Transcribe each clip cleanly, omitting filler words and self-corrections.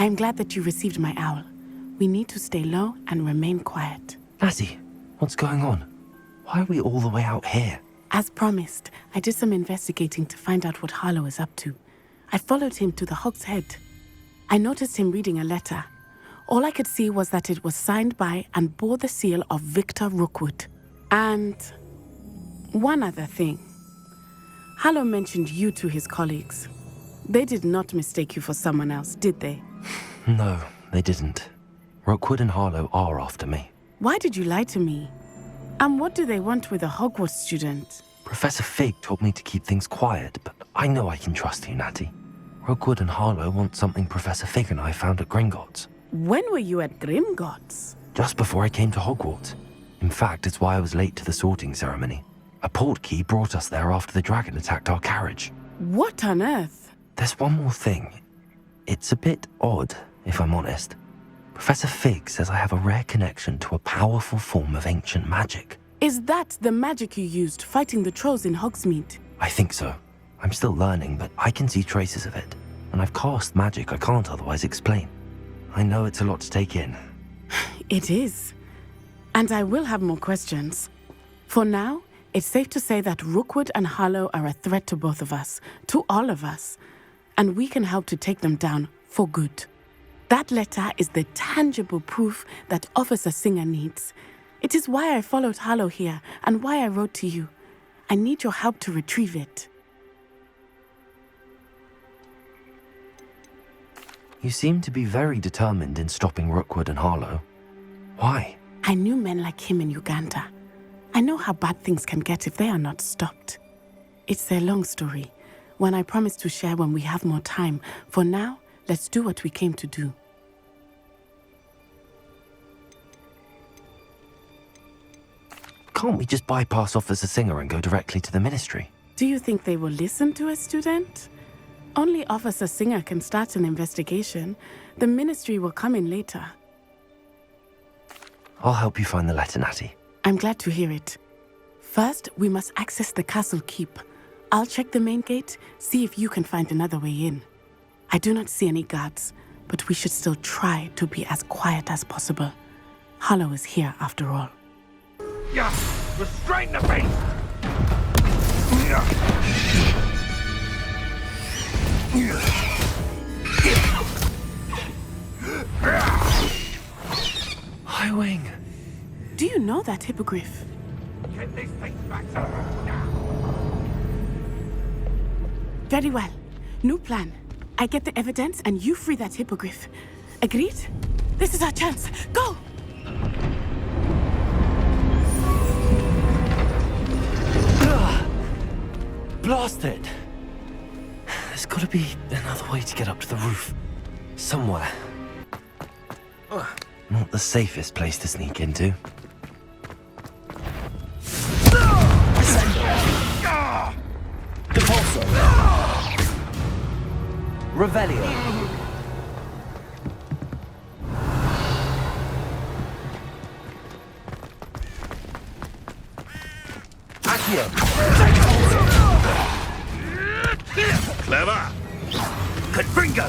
I'm glad that you received my owl. We need to stay low and remain quiet. Natty, what's going on? Why are we all the way out here? As promised, I did some investigating to find out what Harlow is up to. I followed him to the Hog's Head. I noticed him reading a letter. All I could see was that it was signed by and bore the seal of Victor Rookwood. And one other thing. Harlow mentioned you to his colleagues. They did not mistake you for someone else, did they? No, they didn't. Rookwood and Harlow are after me. Why did you lie to me? And what do they want with a Hogwarts student? Professor Fig told me to keep things quiet, but I know I can trust you, Natty. Rookwood and Harlow want something Professor Fig and I found at Gringotts. When were you at Grimgotts? Just before I came to Hogwarts. In fact, it's why I was late to the sorting ceremony. A portkey brought us there after the dragon attacked our carriage. What on earth? There's one more thing. It's a bit odd, if I'm honest. Professor Fig says I have a rare connection to a powerful form of ancient magic. Is that the magic you used fighting the trolls in Hogsmeade? I think so. I'm still learning, but I can see traces of it. And I've cast magic I can't otherwise explain. I know it's a lot to take in. It is. And I will have more questions. For now, it's safe to say that Rookwood and Harlow are a threat to both of us, to all of us. And we can help to take them down for good. That letter is the tangible proof that Officer Singer needs. It is why I followed Harlow here and why I wrote to you. I need your help to retrieve it. You seem to be very determined in stopping Rookwood and Harlow. Why? I knew men like him in Uganda. I know how bad things can get if they are not stopped. It's a long story, one I promise to share when we have more time. For now, let's do what we came to do. Can't we just bypass Officer Singer and go directly to the Ministry? Do you think they will listen to a student? Only Officer Singer can start an investigation. The Ministry will come in later. I'll help you find the letter, Natty. I'm glad to hear it. First, we must access the castle keep. I'll check the main gate, see if you can find another way in. I do not see any guards, but we should still try to be as quiet as possible. Harlow is here after all. Yeah, restrain the beast! High Wing! Do you know that hippogriff? Get these things back to the room now! Very well. New plan. I get the evidence and you free that hippogriff. Agreed? This is our chance. Go! Blast it! There's gotta be another way to get up to the roof. Somewhere. Not the safest place to sneak into. Depulso. Revelio. Accio. Clever! Confringo!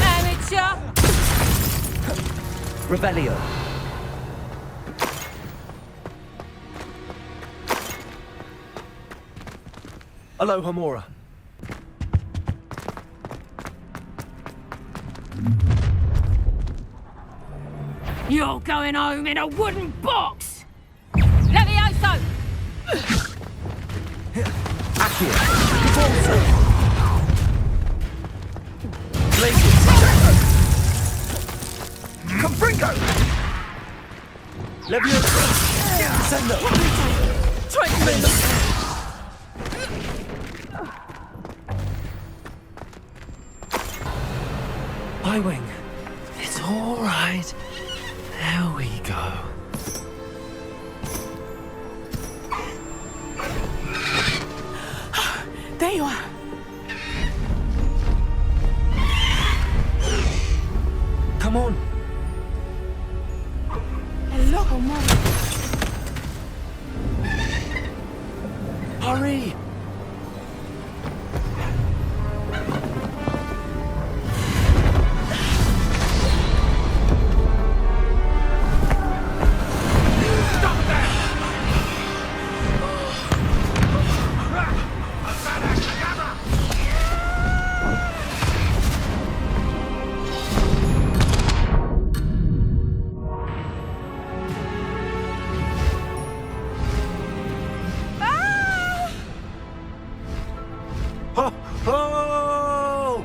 Amateur! Revelio. Aloha Mora. You're going home in a wooden box! Levioso! Accio. Depulso. Blazes. Confringo! Levioso. Descendo. Try to move! High Wing. It's all right. There we go. There you are. Come on. Hello, Mom. Hurry! Oh!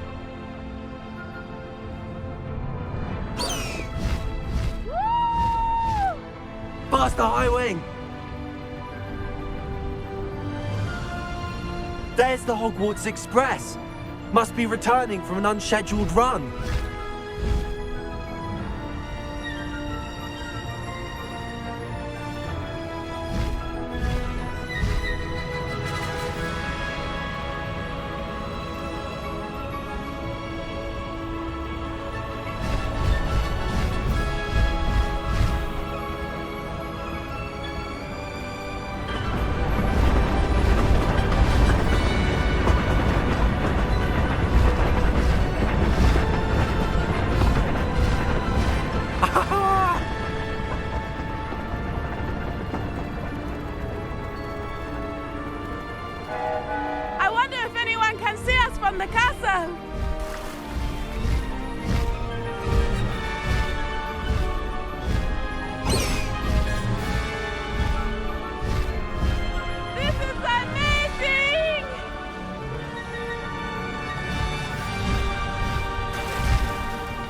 Past the high wing! There's the Hogwarts Express! Must be returning from an unscheduled run. I wonder if anyone can see us from the castle. This is amazing!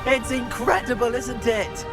It's incredible, isn't it?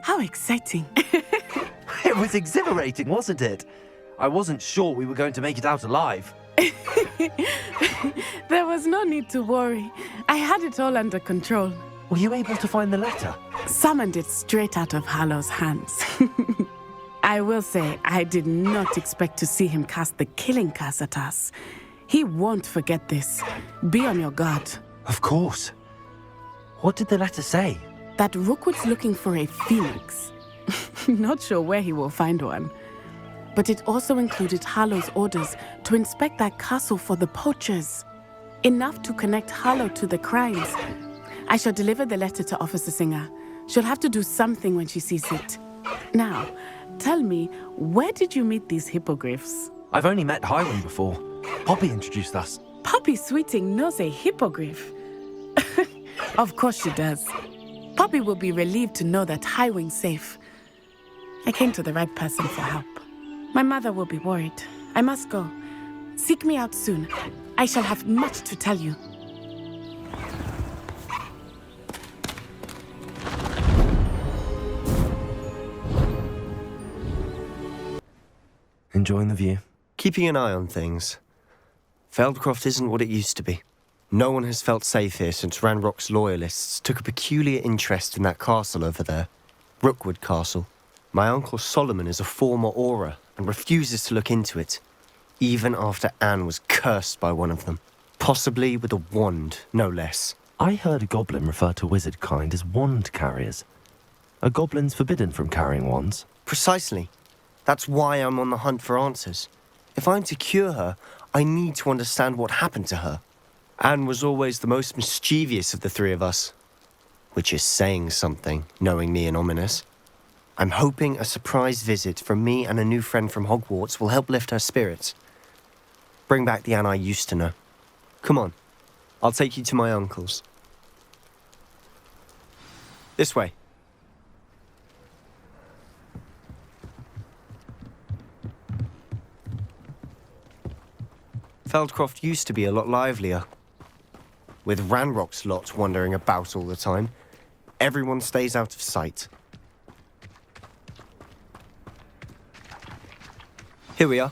How exciting. It was exhilarating, wasn't it? I wasn't sure we were going to make it out alive. There was no need to worry. I had it all under control. Were you able to find the letter? Summoned it straight out of Hallow's hands. I will say, I did not expect to see him cast the killing curse at us. He won't forget this. Be on your guard. Of course. What did the letter say? That Rookwood's looking for a phoenix. Not sure where he will find one. But it also included Hallow's orders to inspect that castle for the poachers. Enough to connect Hallow to the crimes. I shall deliver the letter to Officer Singer. She'll have to do something when she sees it. Now, tell me, where did you meet these hippogriffs? I've only met Highwing before. Poppy introduced us. Poppy Sweeting knows a hippogriff. Of course she does. Poppy will be relieved to know that Highwing's safe. I came to the right person for help. My mother will be worried. I must go. Seek me out soon. I shall have much to tell you. Enjoying the view? Keeping an eye on things. Feldcroft isn't what it used to be. No one has felt safe here since Ranrock's loyalists took a peculiar interest in that castle over there. Rookwood Castle. My uncle Solomon is a former Auror and refuses to look into it, even after Anne was cursed by one of them. Possibly with a wand, no less. I heard a goblin refer to wizard kind as wand carriers. Are goblins forbidden from carrying wands? Precisely. That's why I'm on the hunt for answers. If I'm to cure her, I need to understand what happened to her. Anne was always the most mischievous of the three of us. Which is saying something, knowing me and Ominous. I'm hoping a surprise visit from me and a new friend from Hogwarts will help lift her spirits. Bring back the Anne I used to know. Come on, I'll take you to my uncle's. This way. Feldcroft used to be a lot livelier. With Ranrock's lot wandering about all the time, everyone stays out of sight. Here we are.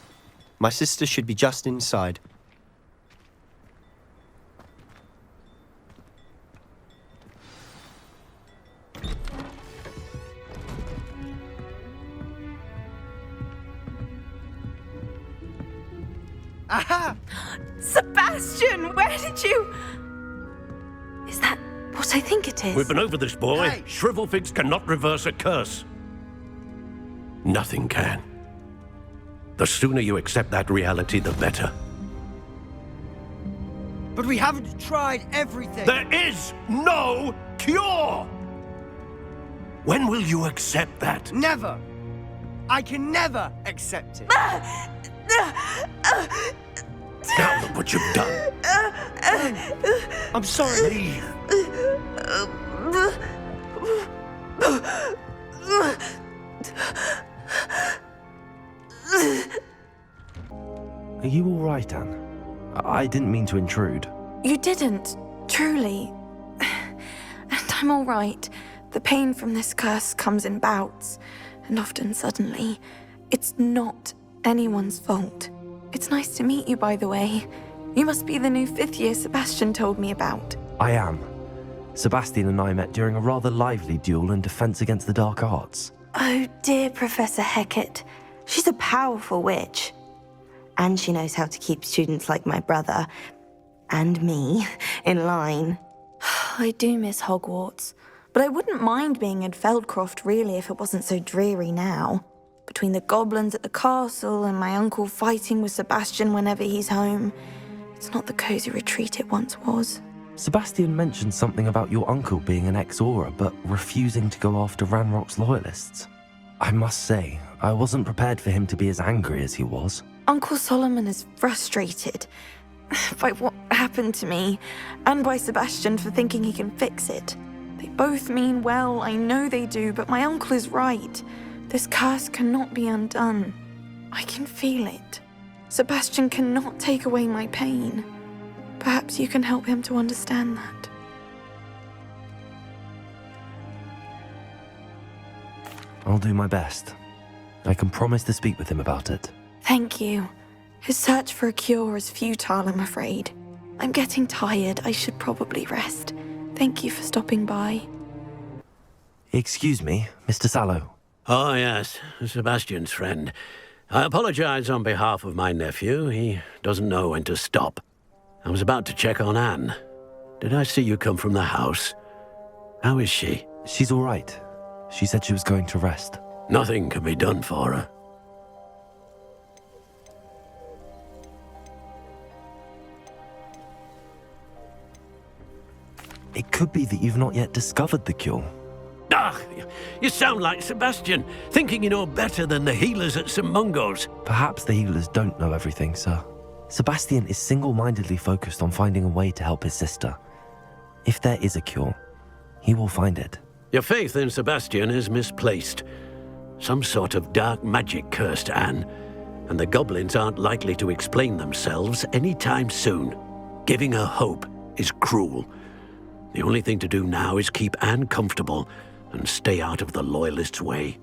My sister should be just inside. Aha! Sebastian, where did you... Is that what I think it is? We've been over this, boy. Hey. Shrivelfigs cannot reverse a curse. Nothing can. The sooner you accept that reality, the better. But we haven't tried everything. There is no cure! When will you accept that? Never. I can never accept it. Now look what you've done. I'm sorry. Leave. Are you all right, Anne? I didn't mean to intrude. You didn't, truly. And I'm all right. The pain from this curse comes in bouts, and often suddenly. It's not anyone's fault. It's nice to meet you, by the way. You must be the new 5th year Sebastian told me about. I am. Sebastian and I met during a rather lively duel in Defense Against the Dark Arts. Oh, dear Professor Hecat. She's a powerful witch. And she knows how to keep students like my brother, and me, in line. I do miss Hogwarts, but I wouldn't mind being in Feldcroft, really, if it wasn't so dreary now. Between the goblins at the castle and my uncle fighting with Sebastian whenever he's home, it's not the cozy retreat it once was. Sebastian mentioned something about your uncle being an ex-Auror, but refusing to go after Ranrock's loyalists. I must say, I wasn't prepared for him to be as angry as he was. Uncle Solomon is frustrated by what happened to me, and by Sebastian for thinking he can fix it. They both mean well, I know they do, but my uncle is right. This curse cannot be undone. I can feel it. Sebastian cannot take away my pain. Perhaps you can help him to understand that. I'll do my best. I can promise to speak with him about it. Thank you. His search for a cure is futile, I'm afraid. I'm getting tired. I should probably rest. Thank you for stopping by. Excuse me, Mr. Sallow. Oh, yes, Sebastian's friend. I apologize on behalf of my nephew. He doesn't know when to stop. I was about to check on Anne. Did I see you come from the house? How is she? She's all right. She said she was going to rest. Nothing can be done for her. It could be that you've not yet discovered the cure. Ah, you sound like Sebastian, thinking you know better than the healers at St. Mungo's. Perhaps the healers don't know everything, sir. Sebastian is single-mindedly focused on finding a way to help his sister. If there is a cure, he will find it. Your faith in Sebastian is misplaced. Some sort of dark magic cursed Anne, and the goblins aren't likely to explain themselves anytime soon. Giving her hope is cruel. The only thing to do now is keep Anne comfortable and stay out of the Loyalists' way.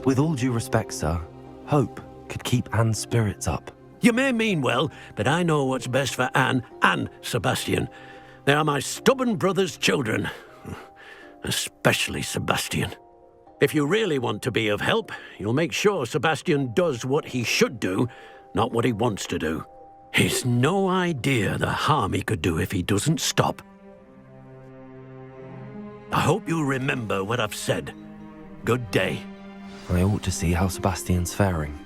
With all due respect, sir, hope could keep Anne's spirits up. You may mean well, but I know what's best for Anne and Sebastian. They are my stubborn brother's children. Especially Sebastian. If you really want to be of help, you'll make sure Sebastian does what he should do, not what he wants to do. He's no idea the harm he could do if he doesn't stop. I hope you'll remember what I've said. Good day. I ought to see how Sebastian's faring.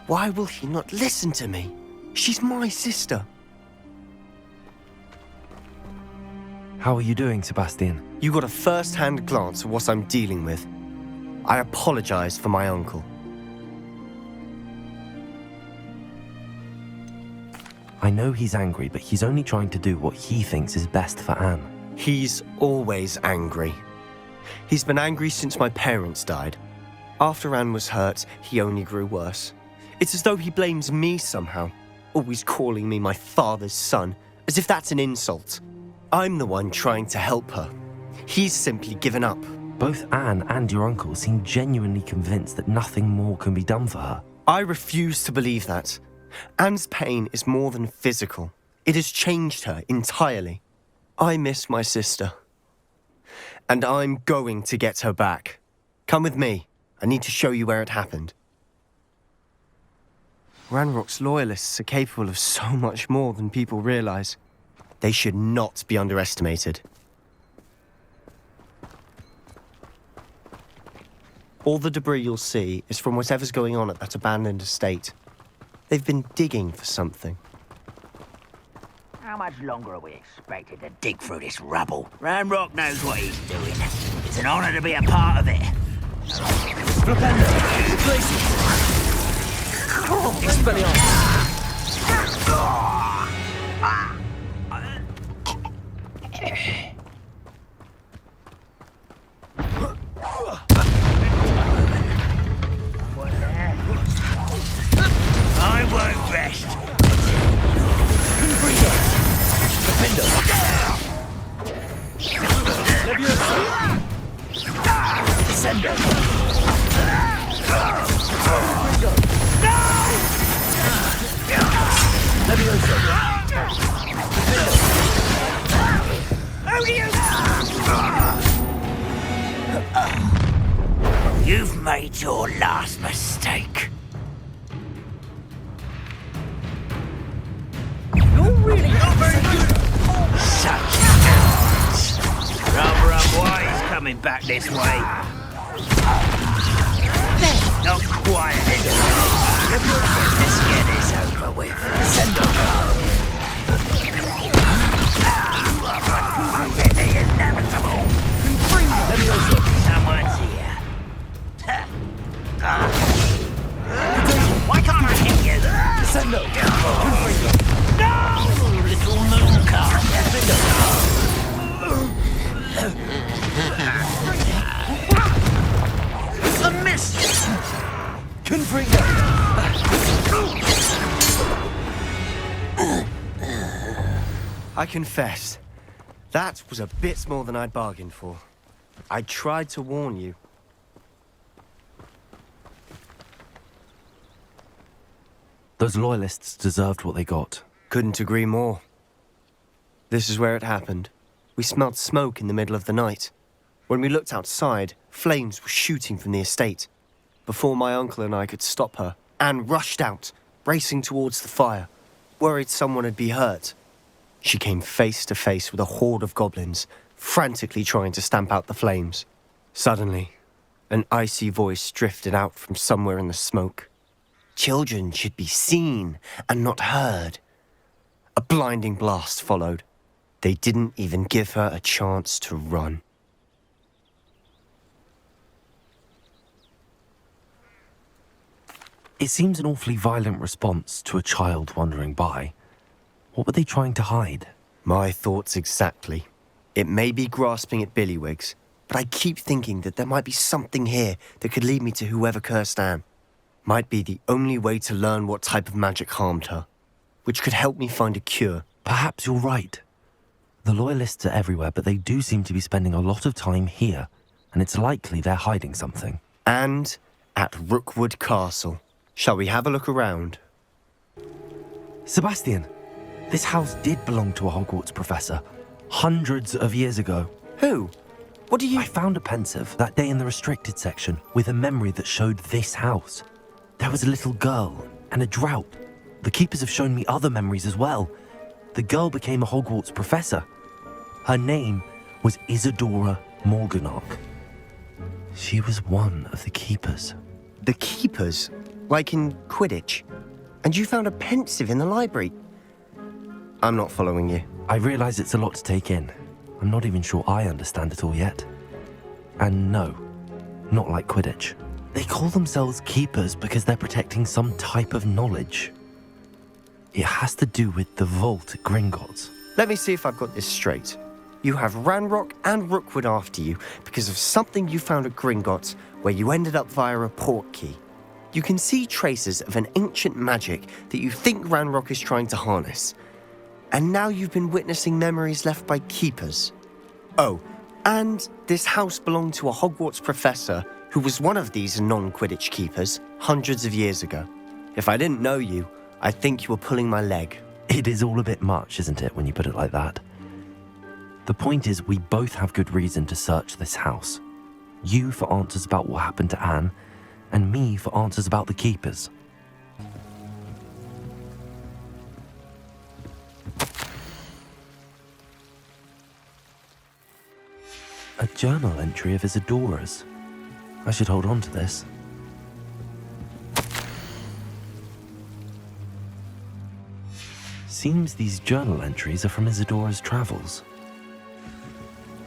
Why will he not listen to me? She's my sister. How are you doing, Sebastian? You got a first-hand glance at what I'm dealing with. I apologize for my uncle. I know he's angry, but he's only trying to do what he thinks is best for Anne. He's always angry. He's been angry since my parents died. After Anne was hurt, he only grew worse. It's as though he blames me somehow, always calling me my father's son, as if that's an insult. I'm the one trying to help her. He's simply given up. Both Anne and your uncle seem genuinely convinced that nothing more can be done for her. I refuse to believe that. Anne's pain is more than physical. It has changed her entirely. I miss my sister. And I'm going to get her back. Come with me. I need to show you where it happened. Ranrock's loyalists are capable of so much more than people realize. They should not be underestimated. All the debris you'll see is from whatever's going on at that abandoned estate. They've been digging for something. How much longer are we expected to dig through this rubble? Ranrock knows what he's doing. It's an honor to be a part of it. I won't rest. You've made your last mistake. You're really not very good. Such cowards. Rather unwise coming back this way. Not quiet anymore. Let's get this over with. Send them. The inevitable. Someone's here. Why can't I hit you? Send them. No! Little mooncar. It's a miss! Confringo! I confess, that was a bit more than I'd bargained for. I tried to warn you. Those loyalists deserved what they got. Couldn't agree more. This is where it happened. We smelled smoke in the middle of the night. When we looked outside, flames were shooting from the estate. Before my uncle and I could stop her, Anne rushed out, racing towards the fire, worried someone would be hurt. She came face to face with a horde of goblins, frantically trying to stamp out the flames. Suddenly, an icy voice drifted out from somewhere in the smoke. Children should be seen and not heard. A blinding blast followed. They didn't even give her a chance to run. It seems an awfully violent response to a child wandering by. What were they trying to hide? My thoughts exactly. It may be grasping at billywhigs, but I keep thinking that there might be something here that could lead me to whoever cursed Anne. Might be the only way to learn what type of magic harmed her, which could help me find a cure. Perhaps you're right. The loyalists are everywhere, but they do seem to be spending a lot of time here, and it's likely they're hiding something. And at Rookwood Castle. Shall we have a look around? Sebastian, this house did belong to a Hogwarts professor, hundreds of years ago. Who? What do you... I found a pensive that day in the restricted section with a memory that showed this house. There was a little girl and a drought. The keepers have shown me other memories as well. The girl became a Hogwarts professor. Her name was Isadora Morganach. She was one of the keepers. The keepers? Like in Quidditch? And you found a pensive in the library? I'm not following you. I realize it's a lot to take in. I'm not even sure I understand it all yet. And no, not like Quidditch. They call themselves keepers because they're protecting some type of knowledge. It has to do with the vault at Gringotts. Let me see if I've got this straight. You have Ranrock and Rookwood after you because of something you found at Gringotts where you ended up via a port key. You can see traces of an ancient magic that you think Ranrock is trying to harness. And now you've been witnessing memories left by keepers. Oh, and this house belonged to a Hogwarts professor who was one of these non-Quidditch keepers hundreds of years ago. If I didn't know you, I'd think you were pulling my leg. It is all a bit much, isn't it, when you put it like that? The point is, we both have good reason to search this house. You for answers about what happened to Anne, and me for answers about the keepers. A journal entry of Isadora's. I should hold on to this. Seems these journal entries are from Isadora's travels.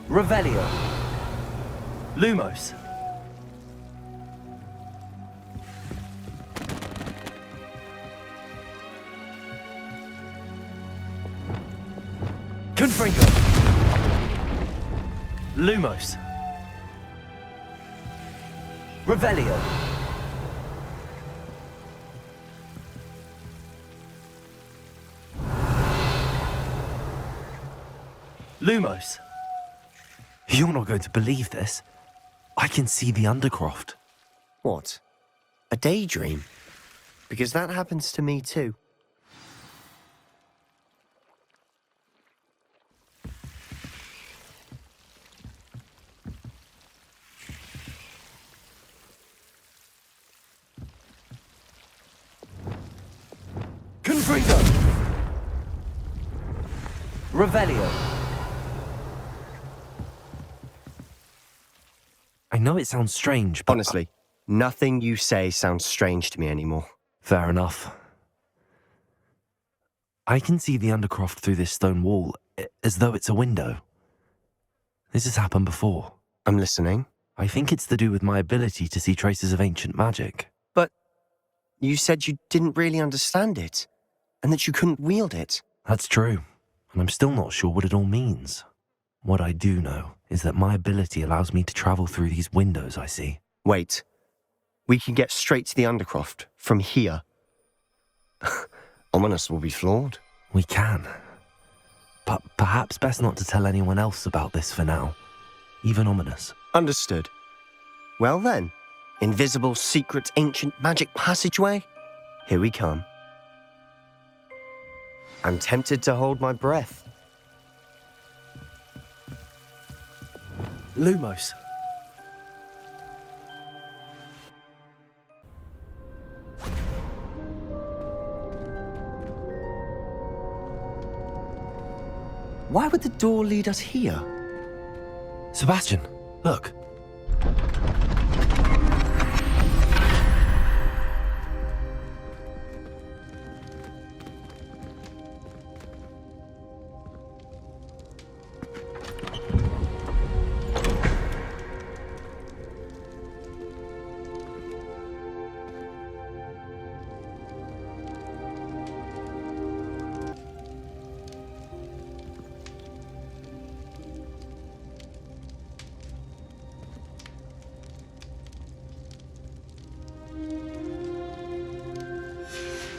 Revelio. Lumos. Confringo. Lumos. Revelio. Lumos. You're not going to believe this. I can see the Undercroft. What? A daydream? Because that happens to me too. Confringo. Revelio. I know it sounds strange, but... Honestly, nothing you say sounds strange to me anymore. Fair enough. I can see the Undercroft through this stone wall, as though it's a window. This has happened before. I'm listening. I think it's to do with my ability to see traces of ancient magic. But you said you didn't really understand it, and that you couldn't wield it. That's true, and I'm still not sure what it all means. What I do know is that my ability allows me to travel through these windows I see. Wait. We can get straight to the Undercroft from here. Ominous will be floored. We can. But perhaps best not to tell anyone else about this for now. Even Ominous. Understood. Well then, invisible, secret, ancient magic passageway? Here we come. I'm tempted to hold my breath. Lumos. Why would the door lead us here? Sebastian, look.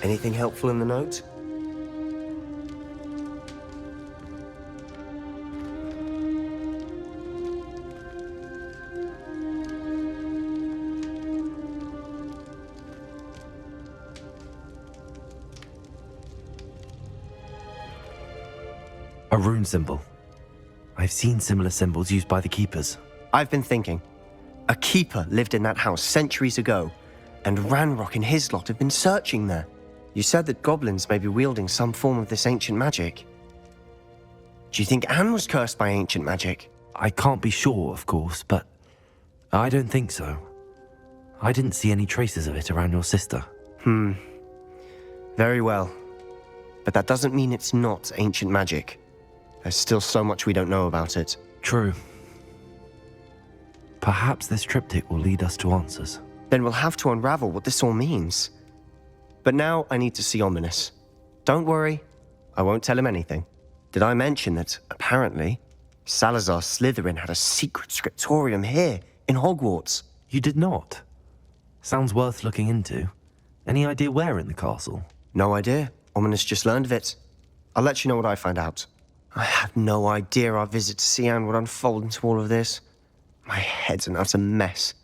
Anything helpful in the note? A rune symbol. I've seen similar symbols used by the keepers. I've been thinking. A keeper lived in that house centuries ago, and Ranrock and his lot have been searching there. You said that goblins may be wielding some form of this ancient magic. Do you think Anne was cursed by ancient magic? I can't be sure, of course, but I don't think so. I didn't see any traces of it around your sister. Very well. But that doesn't mean it's not ancient magic. There's still so much we don't know about it. True. Perhaps this triptych will lead us to answers. Then we'll have to unravel what this all means. But now I need to see Ominous. Don't worry, I won't tell him anything. Did I mention that, apparently, Salazar Slytherin had a secret scriptorium here in Hogwarts? You did not? Sounds worth looking into. Any idea where in the castle? No idea. Ominous just learned of it. I'll let you know what I find out. I had no idea our visit to Sian would unfold into all of this. My head's an utter mess.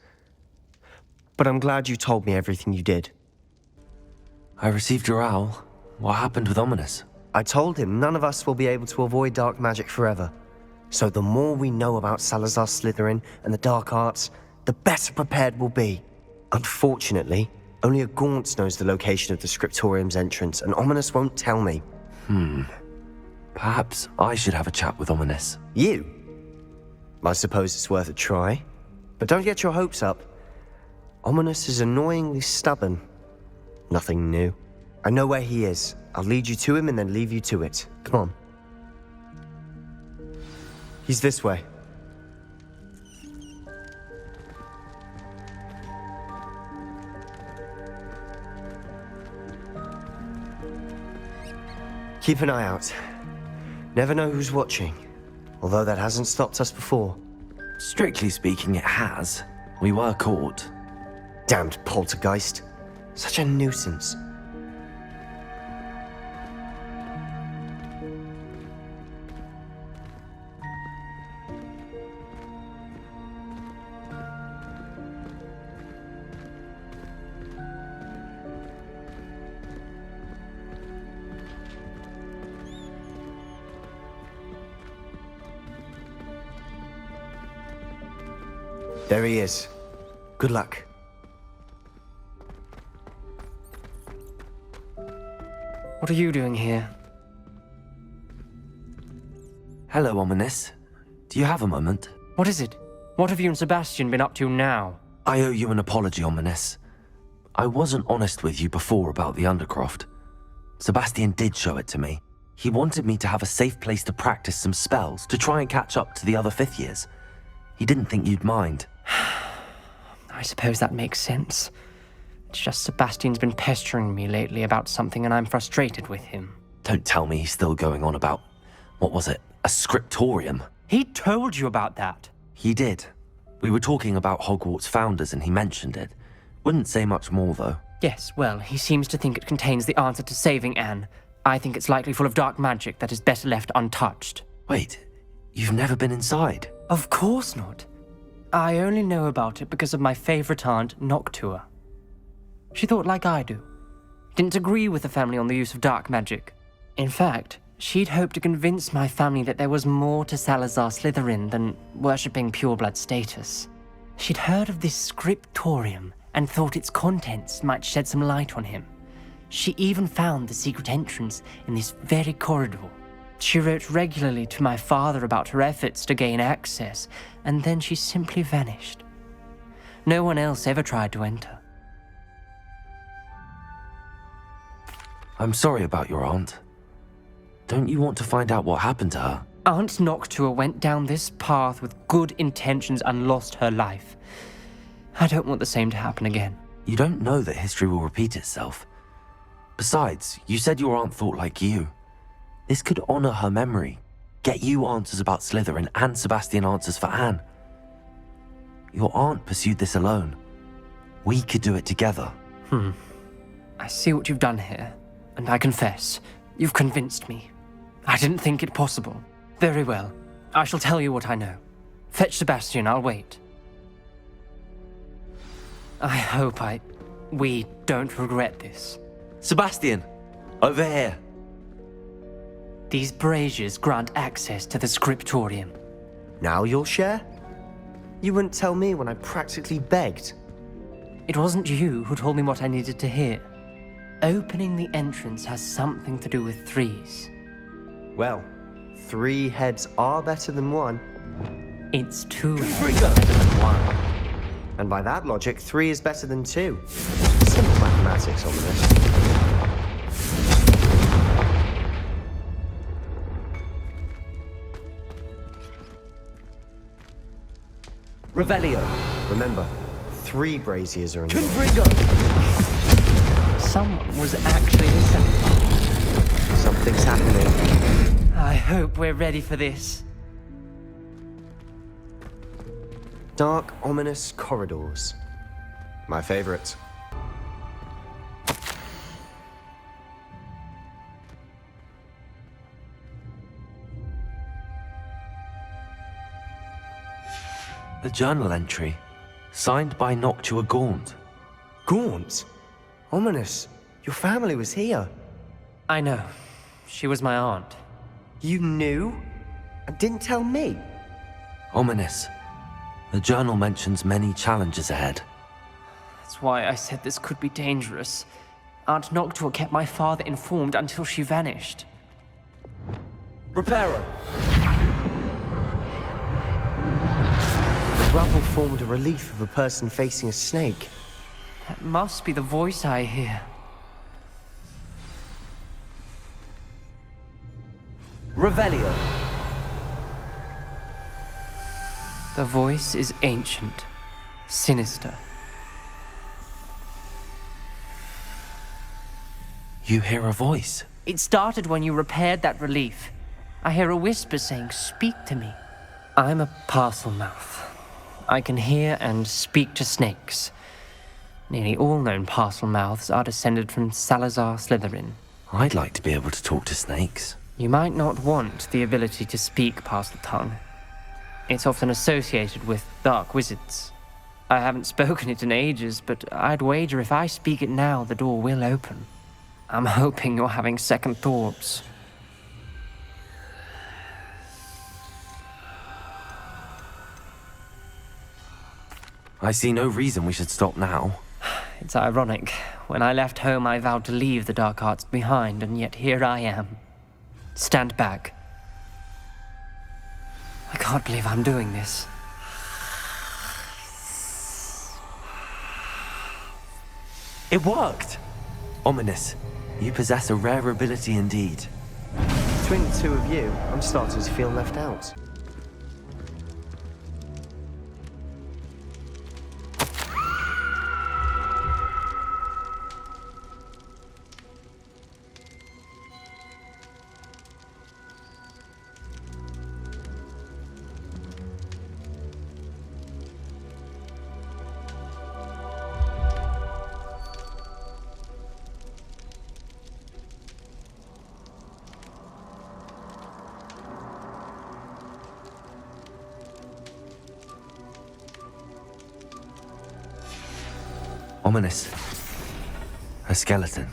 But I'm glad you told me everything you did. I received your owl. What happened with Ominous? I told him none of us will be able to avoid dark magic forever. So the more we know about Salazar Slytherin and the dark arts, the better prepared we'll be. Unfortunately, only a Gaunt knows the location of the Scriptorium's entrance, and Ominous won't tell me. Perhaps I should have a chat with Ominous. You? I suppose it's worth a try. But don't get your hopes up. Ominous is annoyingly stubborn. Nothing new. I know where he is. I'll lead you to him and then leave you to it. Come on. He's this way. Keep an eye out. Never know who's watching. Although that hasn't stopped us before. Strictly speaking, it has. We were caught. Damned poltergeist. Such a nuisance. There he is. Good luck. What are you doing here? Hello, Ominous. Do you have a moment? What is it? What have you and Sebastian been up to now? I owe you an apology, Ominous. I wasn't honest with you before about the Undercroft. Sebastian did show it to me. He wanted me to have a safe place to practice some spells to try and catch up to the other fifth years. He didn't think you'd mind. I suppose that makes sense. It's just Sebastian's been pestering me lately about something and I'm frustrated with him. Don't tell me he's still going on about, what was it, a scriptorium? He told you about that. He did. We were talking about Hogwarts founders and he mentioned it. Wouldn't say much more though. Yes, well, he seems to think it contains the answer to saving Anne. I think it's likely full of dark magic that is better left untouched. Wait, you've never been inside? Of course not. I only know about it because of my favorite aunt, Noctua. She thought like I do. Didn't agree with the family on the use of dark magic. In fact, she'd hoped to convince my family that there was more to Salazar Slytherin than worshipping pureblood status. She'd heard of this scriptorium and thought its contents might shed some light on him. She even found the secret entrance in this very corridor. She wrote regularly to my father about her efforts to gain access, and then she simply vanished. No one else ever tried to enter. I'm sorry about your aunt. Don't you want to find out what happened to her? Aunt Noctua went down this path with good intentions and lost her life. I don't want the same to happen again. You don't know that history will repeat itself. Besides, you said your aunt thought like you. This could honor her memory, get you answers about Slytherin and Sebastian answers for Anne. Your aunt pursued this alone. We could do it together. I see what you've done here, and I confess, you've convinced me. I didn't think it possible. Very well, I shall tell you what I know. Fetch Sebastian, I'll wait. I hope we don't regret this. Sebastian, over here. These braziers grant access to the scriptorium. Now you'll share? You wouldn't tell me when I practically begged. It wasn't you who told me what I needed to hear. Opening the entrance has something to do with threes. Well, 3 heads are better than 1. It's 2 heads better than 1. And by that logic, 3 is better than 2. Simple mathematics on this. Revelio. Remember, 3 braziers are enough. Confringo. Someone was actually listening. Something's happening. I hope we're ready for this. Dark, ominous corridors. My favorite. A journal entry, signed by Noctua Gaunt. Gaunt? Ominous. Your family was here. I know. She was my aunt. You knew? And didn't tell me? Ominous. The journal mentions many challenges ahead. That's why I said this could be dangerous. Aunt Noctua kept my father informed until she vanished. Reparo. The rubble formed a relief of a person facing a snake. That must be the voice I hear. Revelio. The voice is ancient, sinister. You hear a voice. It started when you repaired that relief. I hear a whisper saying, "Speak to me." I'm a parcel mouth. I can hear and speak to snakes. Nearly all known parcel mouths are descended from Salazar Slytherin. I'd like to be able to talk to snakes. You might not want the ability to speak parcel tongue. It's often associated with dark wizards. I haven't spoken it in ages, but I'd wager if I speak it now, the door will open. I'm hoping you're having second thoughts. I see no reason we should stop now. It's ironic. When I left home, I vowed to leave the dark arts behind, and yet here I am. Stand back. I can't believe I'm doing this. It worked! Ominous, you possess a rare ability indeed. Between the two of you, I'm starting to feel left out. Ominous. A skeleton.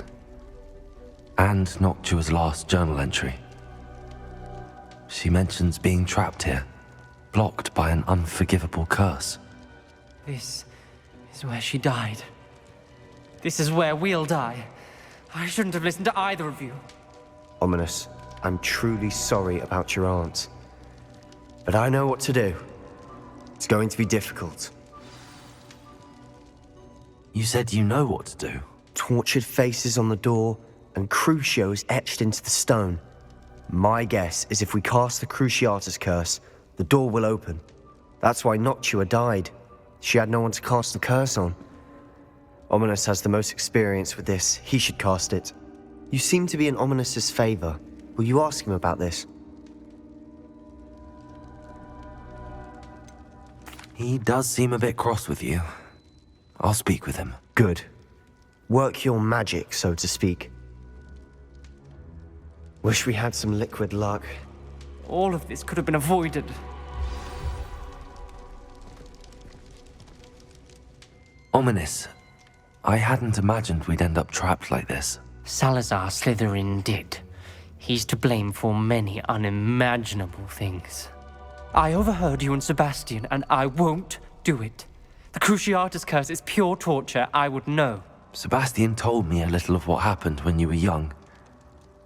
And Noctua's last journal entry. She mentions being trapped here, blocked by an unforgivable curse. This is where she died. This is where we'll die. I shouldn't have listened to either of you. Ominous, I'm truly sorry about your aunt. But I know what to do. It's going to be difficult. You said you know what to do. Tortured faces on the door, and Crucios etched into the stone. My guess is if we cast the Cruciatus curse, the door will open. That's why Noctua died. She had no one to cast the curse on. Ominous has the most experience with this. He should cast it. You seem to be in Ominous's favor. Will you ask him about this? He does seem a bit cross with you. I'll speak with him. Good. Work your magic, so to speak. Wish we had some liquid luck. All of this could have been avoided. Ominous. I hadn't imagined we'd end up trapped like this. Salazar Slytherin did. He's to blame for many unimaginable things. I overheard you and Sebastian, and I won't do it. The Cruciatus curse is pure torture. I would know. Sebastian told me a little of what happened when you were young.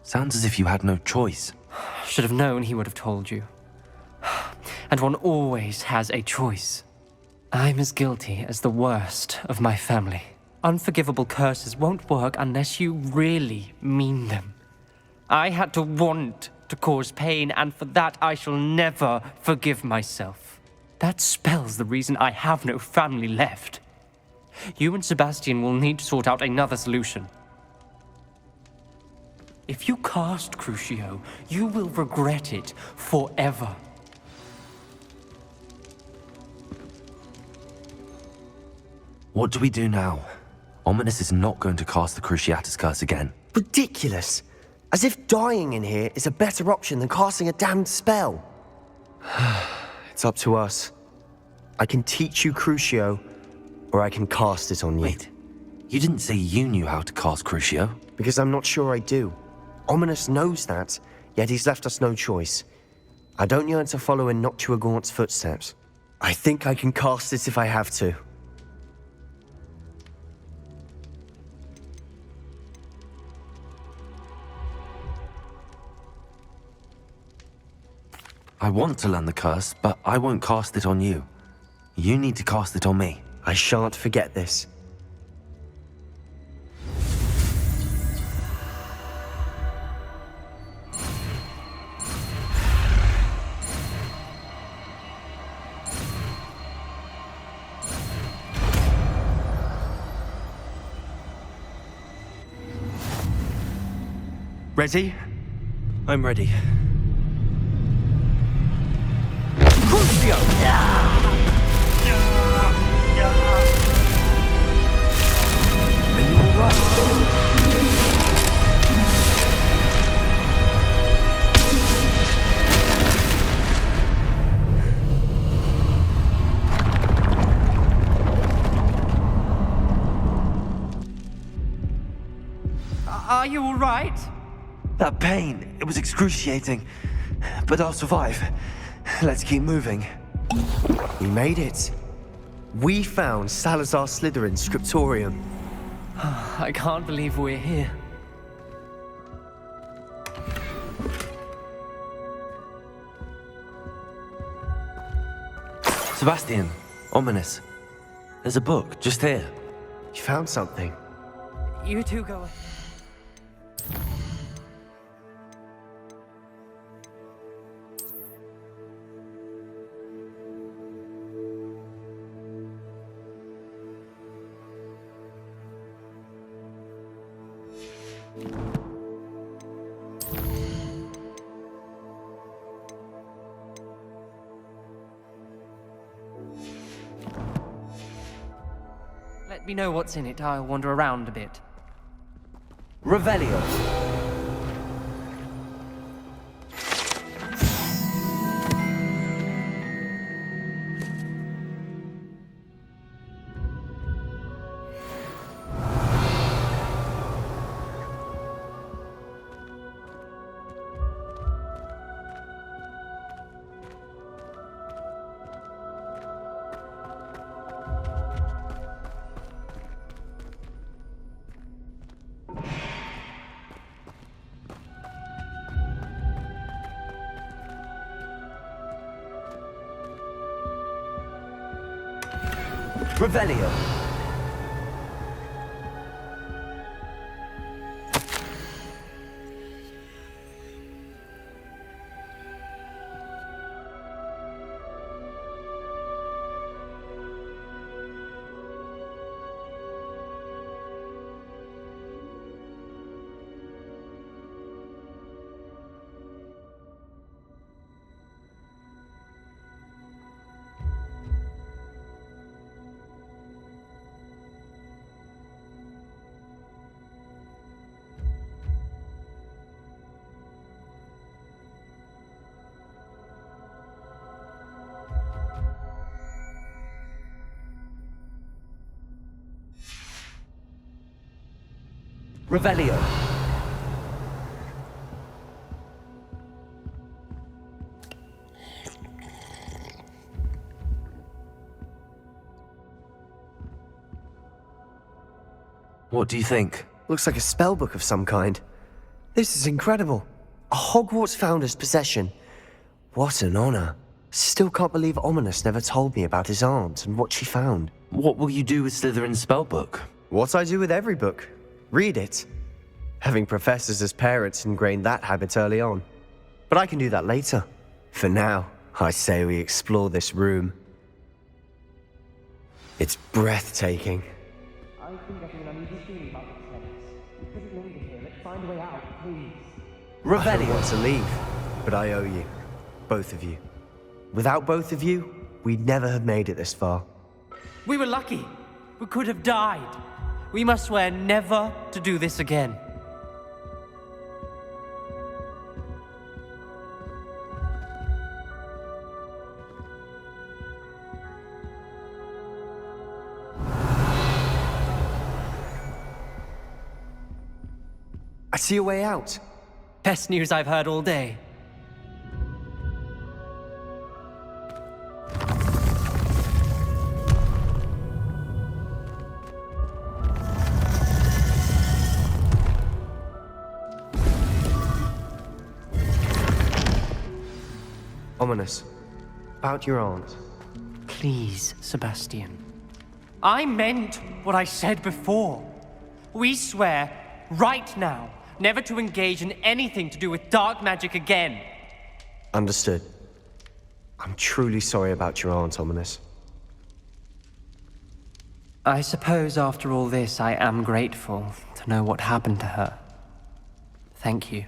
Sounds as if you had no choice. Should have known he would have told you. And one always has a choice. I'm as guilty as the worst of my family. Unforgivable curses won't work unless you really mean them. I had to want to cause pain, and for that I shall never forgive myself. That spells the reason I have no family left. You and Sebastian will need to sort out another solution. If you cast Crucio, you will regret it forever. What do we do now? Ominous is not going to cast the Cruciatus curse again. Ridiculous! As if dying in here is a better option than casting a damned spell. It's up to us. I can teach you Crucio, or I can cast it on you. Wait, you didn't say you knew how to cast Crucio? Because I'm not sure I do. Ominous knows that, yet he's left us no choice. I don't yearn to follow in Noctua Gaunt's footsteps. I think I can cast it if I have to. I want to learn the curse, but I won't cast it on you. You need to cast it on me. I shan't forget this. Ready? I'm ready. Are you all right? That pain, it was excruciating. But I'll survive. Let's keep moving. We made it. We found Salazar Slytherin's scriptorium. I can't believe we're here. Sebastian, Ominous. There's a book, just here. You found something. You two go. Let me know what's in it. I'll wander around a bit. Revelio. Revelio. Revelio. What do you think? Looks like a spellbook of some kind. This is incredible. A Hogwarts founder's possession. What an honor. Still can't believe Ominous never told me about his aunt and what she found. What will you do with Slytherin's spellbook? What I do with every book. Read it. Having professors as parents ingrained that habit early on. But I can do that later. For now, I say we explore this room. It's breathtaking. I think I can uneasy feeling about this place. We couldn't linger here. Let's find a way out, please. I don't want to leave, but I owe you. Both of you. Without both of you, we'd never have made it this far. We were lucky. We could have died. We must swear never to do this again. I see a way out. Best news I've heard all day. Ominous. About your aunt. Please, Sebastian. I meant what I said before. We swear, right now, never to engage in anything to do with dark magic again. Understood. I'm truly sorry about your aunt, Ominous. I suppose after all this, I am grateful to know what happened to her. Thank you.